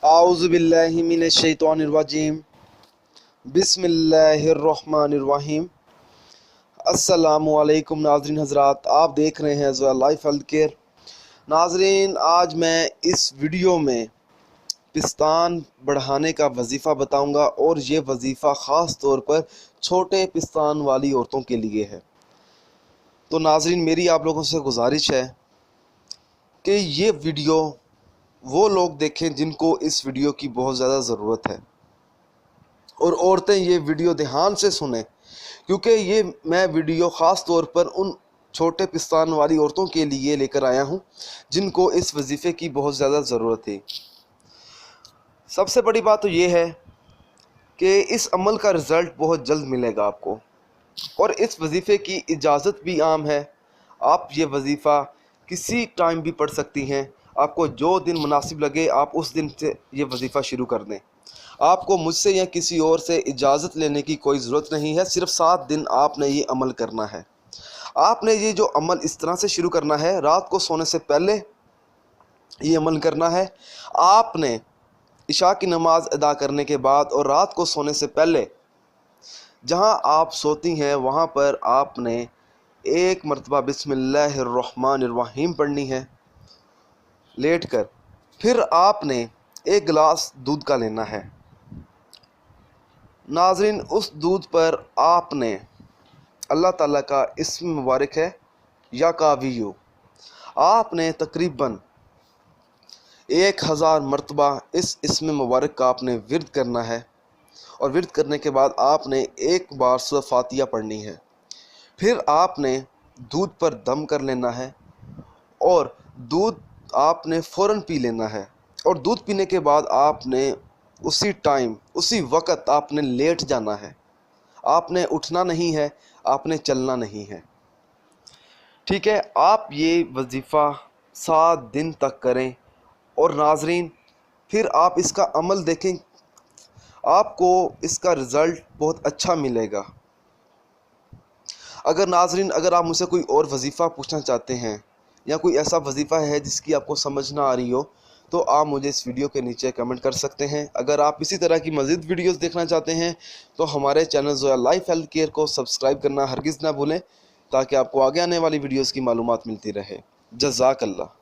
आऊज़ु बिल्लाहि मिनश शैतानिर रजीम बिस्मिल्लाहिर्रहमानिर्रहीम। अस्सलामु अलैकुम नाज़रीन हज़रात, आप देख रहे हैं ज़ोया लाइफ हेल्थ केयर। नाज़रीन, आज मैं इस वीडियो में पिस्तान बढ़ाने का वजीफ़ा बताऊंगा और ये वजीफ़ा ख़ास तौर पर छोटे पिस्तान वाली औरतों के लिए है। तो नाज़रीन, मेरी आप लोगों से गुजारिश है कि ये वीडियो वो लोग देखें जिनको इस वीडियो की बहुत ज़्यादा ज़रूरत है, और औरतें ये वीडियो ध्यान से सुने, क्योंकि ये मैं वीडियो ख़ास तौर पर उन छोटे पिस्तान वाली औरतों के लिए लेकर आया हूँ जिनको इस वजीफ़े की बहुत ज़्यादा ज़रूरत है। सबसे बड़ी बात तो ये है कि इस अमल का रिज़ल्ट बहुत जल्द मिलेगा आपको, और इस वजीफ़े की इजाज़त भी आम है। आप ये वजीफ़ा किसी टाइम भी पढ़ सकती हैं। आपको जो दिन मुनासिब लगे आप उस दिन से ये वजीफ़ा शुरू कर दें। आपको मुझसे या किसी और से इजाज़त लेने की कोई ज़रूरत नहीं है। सिर्फ 7 दिन आपने ये अमल करना है। आपने ये जो अमल इस तरह से शुरू करना है, रात को सोने से पहले ये अमल करना है। आपने इशा की नमाज़ अदा करने के बाद और रात को सोने से पहले जहां आप सोती हैं वहां पर आपने एक मरतबा बिस्मिल्लाहिर्रहमानिर्रहीम पढ़नी है लेट कर। फिर आपने एक गिलास दूध का लेना है। नाज़रीन, उस दूध पर आपने अल्लाह ताला का इस्म मुबारक है या कावियु, आपने तकरीबन 1000 मरतबा इस इस्म मुबारक का आपने विर्द करना है, और विर्द करने के बाद आपने एक बार सूरह फातिहा पढ़नी है। फिर आपने दूध पर दम कर लेना है और दूध आपने फ़ौरन पी लेना है, और दूध पीने के बाद आपने उसी टाइम उसी वक़्त आपने लेट जाना है। आपने उठना नहीं है, आपने चलना नहीं है। ठीक है, आप ये वजीफ़ा 7 दिन तक करें, और नाज़रीन फिर आप इसका अमल देखें, आपको इसका रिज़ल्ट बहुत अच्छा मिलेगा। अगर नाज़रीन अगर आप मुझसे कोई और वजीफ़ा पूछना चाहते हैं या कोई ऐसा वजीफ़ा है जिसकी आपको समझ ना आ रही हो, तो आप मुझे इस वीडियो के नीचे कमेंट कर सकते हैं। अगर आप इसी तरह की मज़ीद वीडियोस देखना चाहते हैं तो हमारे channel Zoya life health care को सब्सक्राइब करना हरगिज़ ना भूलें, ताकि आपको आगे आने वाली वीडियोस की मालूमात मिलती रहे। जज़ाकल्लाह।